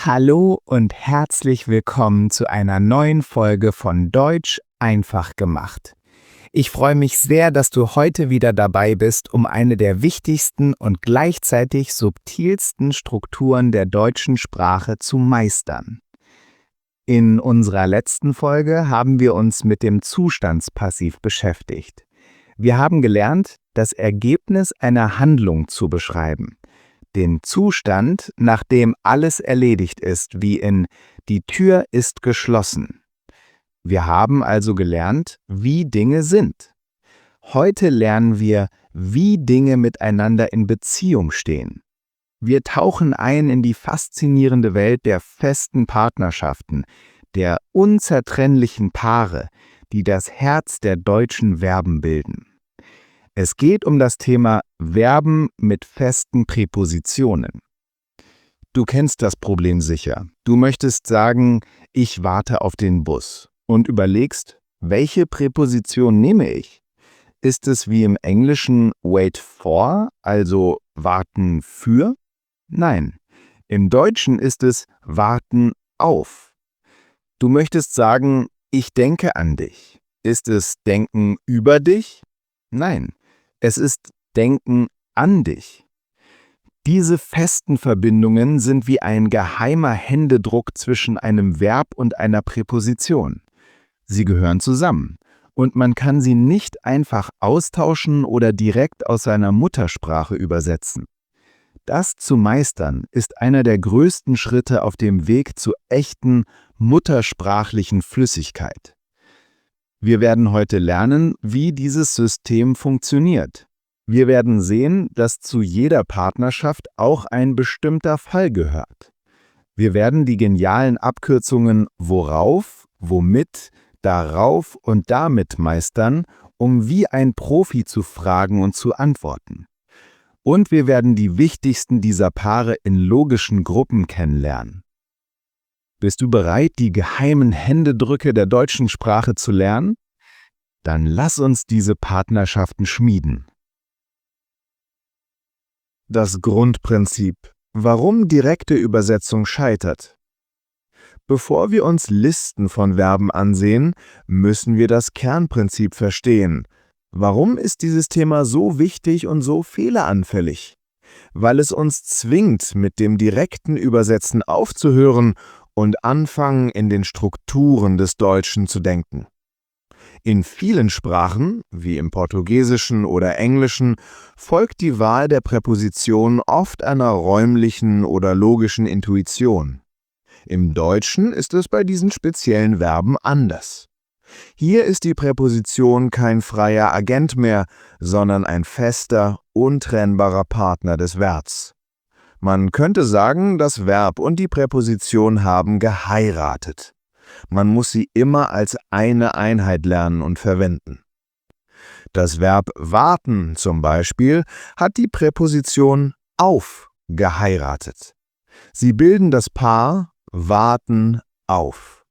Hallo und herzlich willkommen zu einer neuen Folge von Deutsch einfach gemacht. Ich freue mich sehr, dass du heute wieder dabei bist, um eine der wichtigsten und gleichzeitig subtilsten Strukturen der deutschen Sprache zu meistern. In unserer letzten Folge haben wir uns mit dem Zustandspassiv beschäftigt. Wir haben gelernt, das Ergebnis einer Handlung zu beschreiben. Den Zustand, nachdem alles erledigt ist, wie in „Die Tür ist geschlossen“. Wir haben also gelernt, wie Dinge sind. Heute lernen wir, wie Dinge miteinander in Beziehung stehen. Wir tauchen ein in die faszinierende Welt der festen Partnerschaften, der unzertrennlichen Paare, die das Herz der deutschen Verben bilden. Es geht um das Thema Verben mit festen Präpositionen. Du kennst das Problem sicher. Du möchtest sagen, ich warte auf den Bus und überlegst, welche Präposition nehme ich? Ist es wie im Englischen wait for, also warten für? Nein, im Deutschen ist es warten auf. Du möchtest sagen, ich denke an dich. Ist es denken über dich? Nein. Es ist Denken an dich. Diese festen Verbindungen sind wie ein geheimer Händedruck zwischen einem Verb und einer Präposition. Sie gehören zusammen und man kann sie nicht einfach austauschen oder direkt aus seiner Muttersprache übersetzen. Das zu meistern ist einer der größten Schritte auf dem Weg zu echten muttersprachlichen Flüssigkeit. Wir werden heute lernen, wie dieses System funktioniert. Wir werden sehen, dass zu jeder Partnerschaft auch ein bestimmter Fall gehört. Wir werden die genialen Abkürzungen worauf, womit, darauf und damit meistern, um wie ein Profi zu fragen und zu antworten. Und wir werden die wichtigsten dieser Paare in logischen Gruppen kennenlernen. Bist du bereit, die geheimen Händedrücke der deutschen Sprache zu lernen? Dann lass uns diese Partnerschaften schmieden. Das Grundprinzip, warum direkte Übersetzung scheitert. Bevor wir uns Listen von Verben ansehen, müssen wir das Kernprinzip verstehen. Warum ist dieses Thema so wichtig und so fehleranfällig? Weil es uns zwingt, mit dem direkten Übersetzen aufzuhören und anfangen, in den Strukturen des Deutschen zu denken. In vielen Sprachen, wie im Portugiesischen oder Englischen, folgt die Wahl der Präposition oft einer räumlichen oder logischen Intuition. Im Deutschen ist es bei diesen speziellen Verben anders. Hier ist die Präposition kein freier Agent mehr, sondern ein fester, untrennbarer Partner des Verbs. Man könnte sagen, das Verb und die Präposition haben geheiratet. Man muss sie immer als eine Einheit lernen und verwenden. Das Verb warten zum Beispiel hat die Präposition auf geheiratet. Sie bilden das Paar warten auf.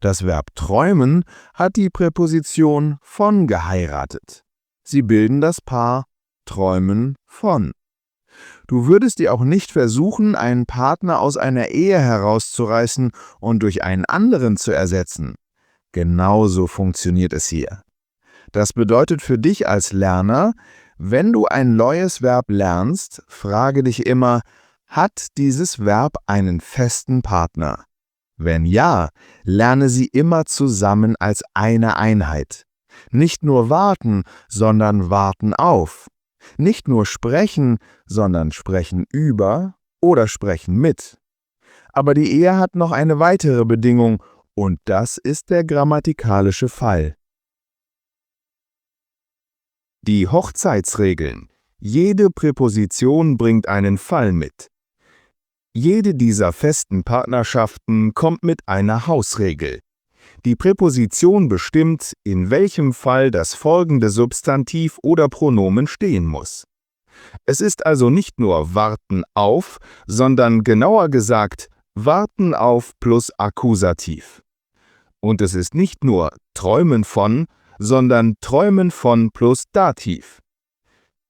Das Verb träumen hat die Präposition von geheiratet. Sie bilden das Paar träumen von. Du würdest dir auch nicht versuchen, einen Partner aus einer Ehe herauszureißen und durch einen anderen zu ersetzen. Genauso funktioniert es hier. Das bedeutet für dich als Lerner, wenn du ein neues Verb lernst, frage dich immer, hat dieses Verb einen festen Partner? Wenn ja, lerne sie immer zusammen als eine Einheit. Nicht nur warten, sondern warten auf. Nicht nur sprechen, sondern sprechen über oder sprechen mit. Aber die Ehe hat noch eine weitere Bedingung, und das ist der grammatikalische Fall. Die Hochzeitsregeln. Jede Präposition bringt einen Fall mit. Jede dieser festen Partnerschaften kommt mit einer Hausregel. Die Präposition bestimmt, in welchem Fall das folgende Substantiv oder Pronomen stehen muss. Es ist also nicht nur warten auf, sondern genauer gesagt warten auf plus Akkusativ. Und es ist nicht nur träumen von, sondern träumen von plus Dativ.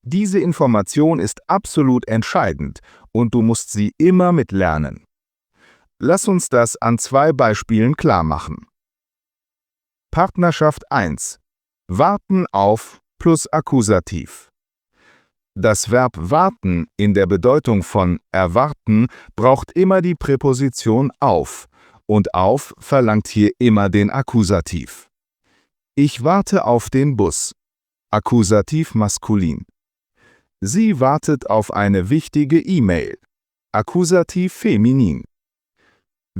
Diese Information ist absolut entscheidend und du musst sie immer mitlernen. Lass uns das an 2 Beispielen klarmachen. Partnerschaft 1. Warten auf plus Akkusativ. Das Verb warten in der Bedeutung von erwarten braucht immer die Präposition auf und auf verlangt hier immer den Akkusativ. Ich warte auf den Bus. Akkusativ maskulin. Sie wartet auf eine wichtige E-Mail. Akkusativ feminin.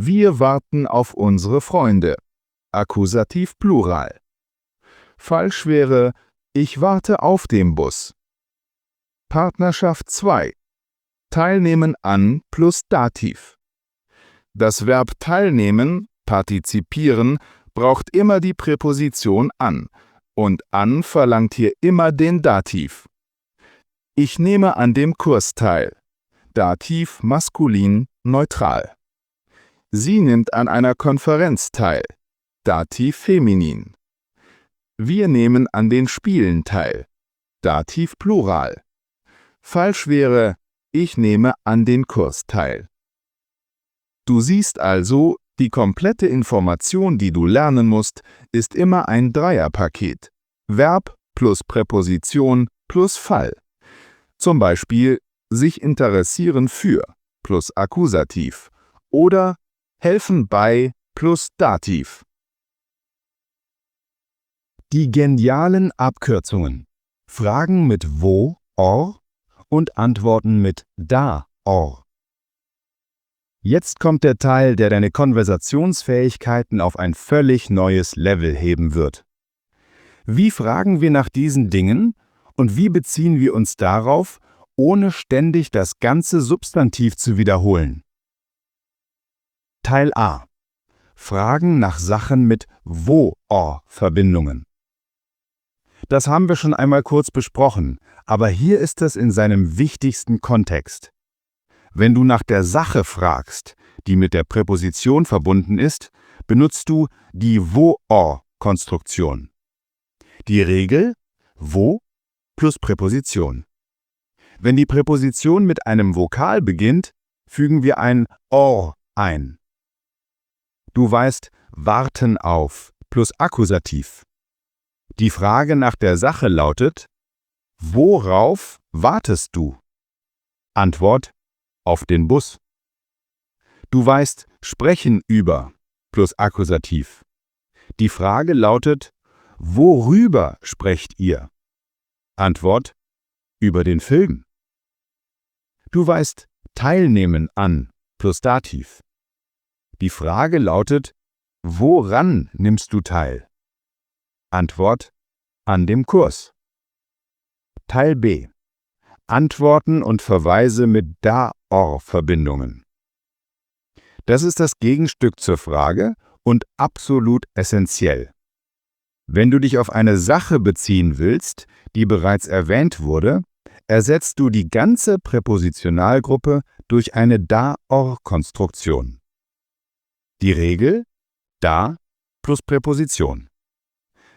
Wir warten auf unsere Freunde. Akkusativ Plural. Falsch wäre ich warte auf den Bus. Partnerschaft 2. Teilnehmen an plus Dativ. Das Verb teilnehmen, partizipieren, braucht immer die Präposition an und an verlangt hier immer den Dativ. Ich nehme an dem Kurs teil. Dativ maskulin neutral. Sie nimmt an einer Konferenz teil. Dativ feminin. Wir nehmen an den Spielen teil. Dativ Plural. Falsch wäre, ich nehme an den Kurs teil. Du siehst also, die komplette Information, die du lernen musst, ist immer ein Dreierpaket. Verb plus Präposition plus Fall. Zum Beispiel sich interessieren für plus Akkusativ oder helfen bei plus Dativ. Die genialen Abkürzungen. Fragen mit wo, or und Antworten mit da, or. Jetzt kommt der Teil, der deine Konversationsfähigkeiten auf ein völlig neues Level heben wird. Wie fragen wir nach diesen Dingen und wie beziehen wir uns darauf, ohne ständig das ganze Substantiv zu wiederholen? Teil A. Fragen nach Sachen mit wo-or-Verbindungen. Das haben wir schon einmal kurz besprochen, aber hier ist es in seinem wichtigsten Kontext. Wenn du nach der Sache fragst, die mit der Präposition verbunden ist, benutzt du die wo-or-Konstruktion. Die Regel: wo plus Präposition. Wenn die Präposition mit einem Vokal beginnt, fügen wir ein or ein. Du weißt, warten auf plus Akkusativ. Die Frage nach der Sache lautet: Worauf wartest du? Antwort: auf den Bus. Du weißt, sprechen über plus Akkusativ. Die Frage lautet: Worüber sprecht ihr? Antwort: über den Film. Du weißt, teilnehmen an plus Dativ. Die Frage lautet: Woran nimmst du teil? Antwort: an dem Kurs. Teil B. Antworten und Verweise mit da-or-Verbindungen. Das ist das Gegenstück zur Frage und absolut essentiell. Wenn du dich auf eine Sache beziehen willst, die bereits erwähnt wurde, ersetzt du die ganze Präpositionalgruppe durch eine da-or-Konstruktion. Die Regel: da plus Präposition.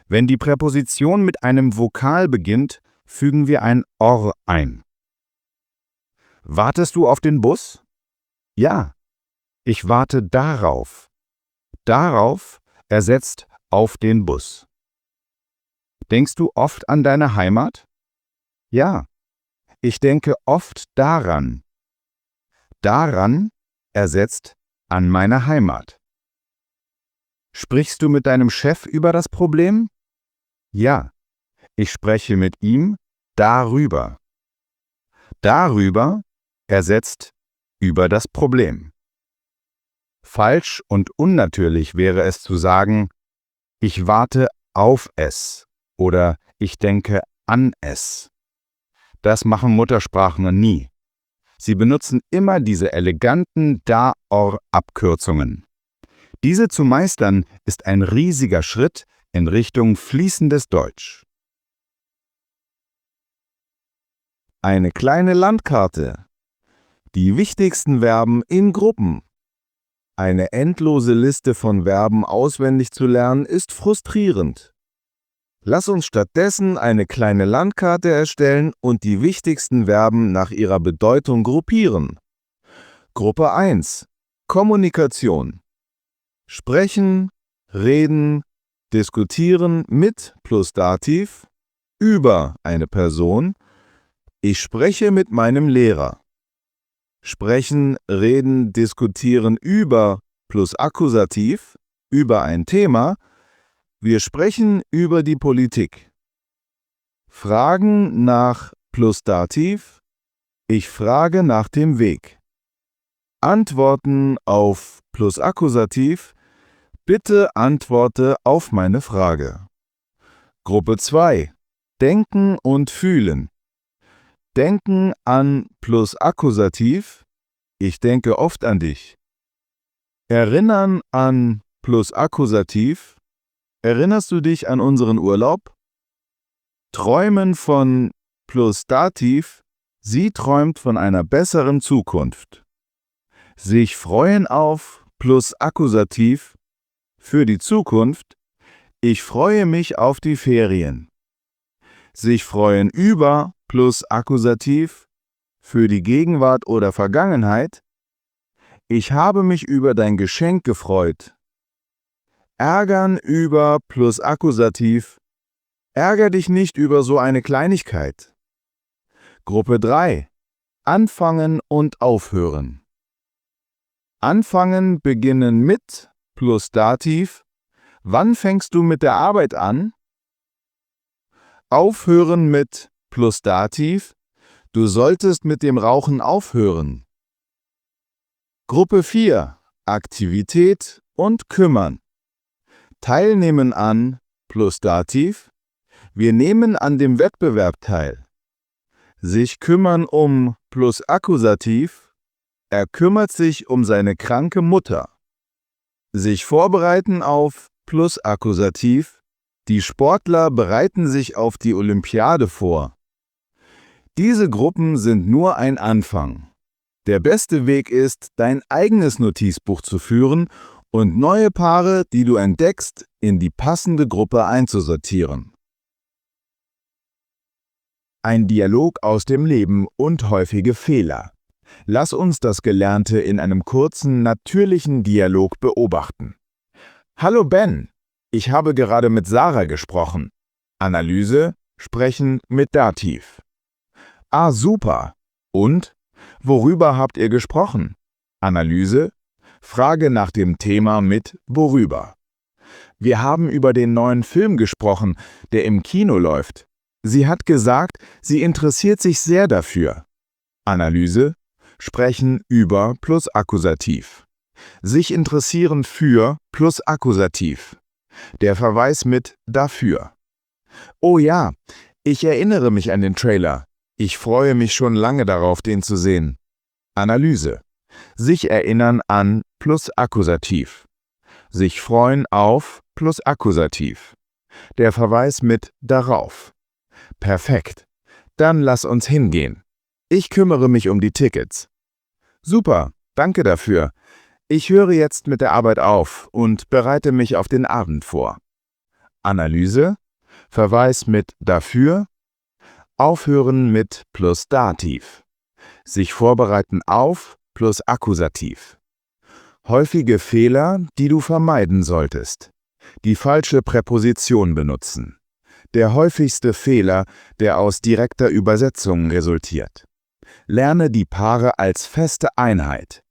Wenn die Präposition mit einem Vokal beginnt, fügen wir ein or ein. Wartest du auf den Bus? Ja, ich warte darauf. Darauf ersetzt auf den Bus. Denkst du oft an deine Heimat? Ja, ich denke oft daran. Daran ersetzt an meine Heimat. Sprichst du mit deinem Chef über das Problem? Ja, ich spreche mit ihm darüber. Darüber ersetzt über das Problem. Falsch und unnatürlich wäre es zu sagen, ich warte auf es oder ich denke an es. Das machen Muttersprachler nie. Sie benutzen immer diese eleganten Da-or-Abkürzungen. Diese zu meistern ist ein riesiger Schritt in Richtung fließendes Deutsch. Eine kleine Landkarte. Die wichtigsten Verben in Gruppen. Eine endlose Liste von Verben auswendig zu lernen, ist frustrierend. Lass uns stattdessen eine kleine Landkarte erstellen und die wichtigsten Verben nach ihrer Bedeutung gruppieren. Gruppe 1. Kommunikation. Sprechen, reden, diskutieren mit plus Dativ über eine Person. Ich spreche mit meinem Lehrer. Sprechen, reden, diskutieren über plus Akkusativ über ein Thema. Wir sprechen über die Politik. Fragen nach plus Dativ. Ich frage nach dem Weg. Antworten auf plus Akkusativ. Bitte antworte auf meine Frage. Gruppe 2. Denken und fühlen. Denken an plus Akkusativ. Ich denke oft an dich. Erinnern an plus Akkusativ. Erinnerst du dich an unseren Urlaub? Träumen von plus Dativ. Sie träumt von einer besseren Zukunft. Sich freuen auf plus Akkusativ. Für die Zukunft. Ich freue mich auf die Ferien. Sich freuen über plus Akkusativ. Für die Gegenwart oder Vergangenheit. Ich habe mich über dein Geschenk gefreut. Ärgern über plus Akkusativ. Ärger dich nicht über so eine Kleinigkeit. Gruppe 3. Anfangen und aufhören. Anfangen beginnen mit plus Dativ. Wann fängst du mit der Arbeit an? Aufhören mit plus Dativ. Du solltest mit dem Rauchen aufhören. Gruppe 4. Aktivität und kümmern. Teilnehmen an plus Dativ. Wir nehmen an dem Wettbewerb teil. Sich kümmern um plus Akkusativ. Er kümmert sich um seine kranke Mutter. Sich vorbereiten auf plus Akkusativ. Die Sportler bereiten sich auf die Olympiade vor. Diese Gruppen sind nur ein Anfang. Der beste Weg ist, dein eigenes Notizbuch zu führen und neue Paare, die du entdeckst, in die passende Gruppe einzusortieren. Ein Dialog aus dem Leben und häufige Fehler. Lass uns das Gelernte in einem kurzen, natürlichen Dialog beobachten. Hallo Ben, ich habe gerade mit Sarah gesprochen. Analyse, sprechen mit Dativ. Ah, super. Und? Worüber habt ihr gesprochen? Analyse, Frage nach dem Thema mit worüber. Wir haben über den neuen Film gesprochen, der im Kino läuft. Sie hat gesagt, sie interessiert sich sehr dafür. Analyse, sprechen über plus Akkusativ. Sich interessieren für plus Akkusativ. Der Verweis mit dafür. Oh ja, ich erinnere mich an den Trailer. Ich freue mich schon lange darauf, den zu sehen. Analyse. Sich erinnern an plus Akkusativ. Sich freuen auf plus Akkusativ. Der Verweis mit darauf. Perfekt. Dann lass uns hingehen. Ich kümmere mich um die Tickets. Super, danke dafür. Ich höre jetzt mit der Arbeit auf und bereite mich auf den Abend vor. Analyse. Verweis mit dafür. Aufhören mit plus Dativ. Sich vorbereiten auf plus Akkusativ. Häufige Fehler, die du vermeiden solltest. Die falsche Präposition benutzen. Der häufigste Fehler, der aus direkter Übersetzung resultiert. Lerne die Paare als feste Einheit.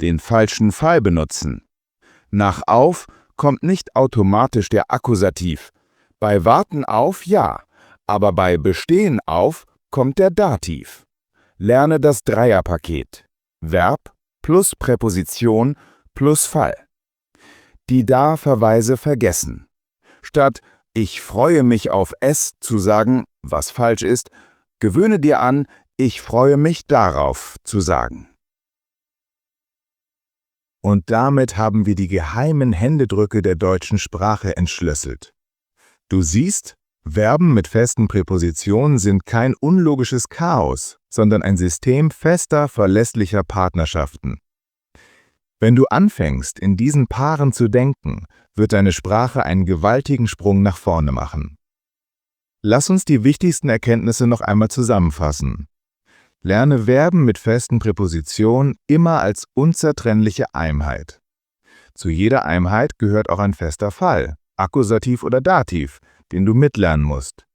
Den falschen Fall benutzen. Nach auf kommt nicht automatisch der Akkusativ. Bei Warten auf ja. Aber bei Bestehen auf kommt der Dativ. Lerne das Dreierpaket. Verb plus Präposition plus Fall. Die Da-Verweise vergessen. Statt ich freue mich auf es zu sagen, was falsch ist, gewöhne dir an, ich freue mich darauf zu sagen. Und damit haben wir die geheimen Händedrücke der deutschen Sprache entschlüsselt. Du siehst, Verben mit festen Präpositionen sind kein unlogisches Chaos, sondern ein System fester, verlässlicher Partnerschaften. Wenn du anfängst, in diesen Paaren zu denken, wird deine Sprache einen gewaltigen Sprung nach vorne machen. Lass uns die wichtigsten Erkenntnisse noch einmal zusammenfassen. Lerne Verben mit festen Präpositionen immer als unzertrennliche Einheit. Zu jeder Einheit gehört auch ein fester Fall, Akkusativ oder Dativ, den du mitlernen musst.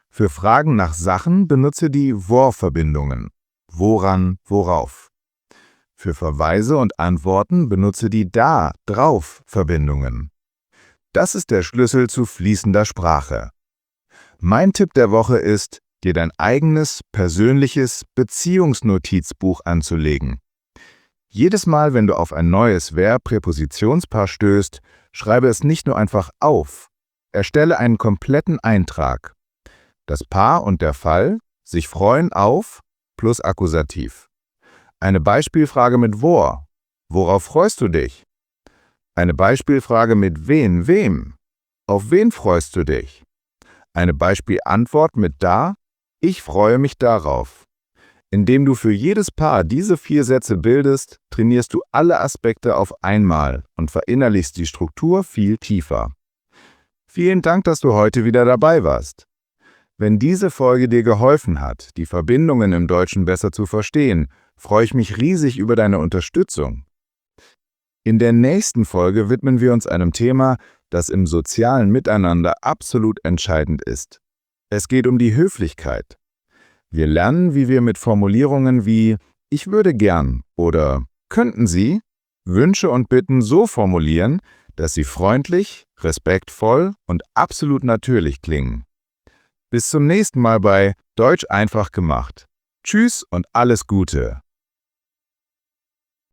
Für Fragen nach Sachen benutze die Wo-Verbindungen. Woran, worauf. Für Verweise und Antworten benutze die Da-Drauf-Verbindungen. Das ist der Schlüssel zu fließender Sprache. Mein Tipp der Woche ist, dir dein eigenes, persönliches Beziehungsnotizbuch anzulegen. Jedes Mal, wenn du auf ein neues Verb-Präpositionspaar stößt, schreibe es nicht nur einfach auf. Erstelle einen kompletten Eintrag. Das Paar und der Fall, sich freuen auf, plus Akkusativ. Eine Beispielfrage mit wo. Worauf freust du dich? Eine Beispielfrage mit wen, wem? Auf wen freust du dich? Eine Beispielantwort mit da. Ich freue mich darauf. Indem du für jedes Paar diese 4 Sätze bildest, trainierst du alle Aspekte auf einmal und verinnerlichst die Struktur viel tiefer. Vielen Dank, dass du heute wieder dabei warst. Wenn diese Folge dir geholfen hat, die Verbindungen im Deutschen besser zu verstehen, freue ich mich riesig über deine Unterstützung. In der nächsten Folge widmen wir uns einem Thema, das im sozialen Miteinander absolut entscheidend ist. Es geht um die Höflichkeit. Wir lernen, wie wir mit Formulierungen wie „Ich würde gern“ oder „Könnten Sie“ Wünsche und Bitten so formulieren, dass sie freundlich, respektvoll und absolut natürlich klingen. Bis zum nächsten Mal bei Deutsch einfach gemacht. Tschüss und alles Gute!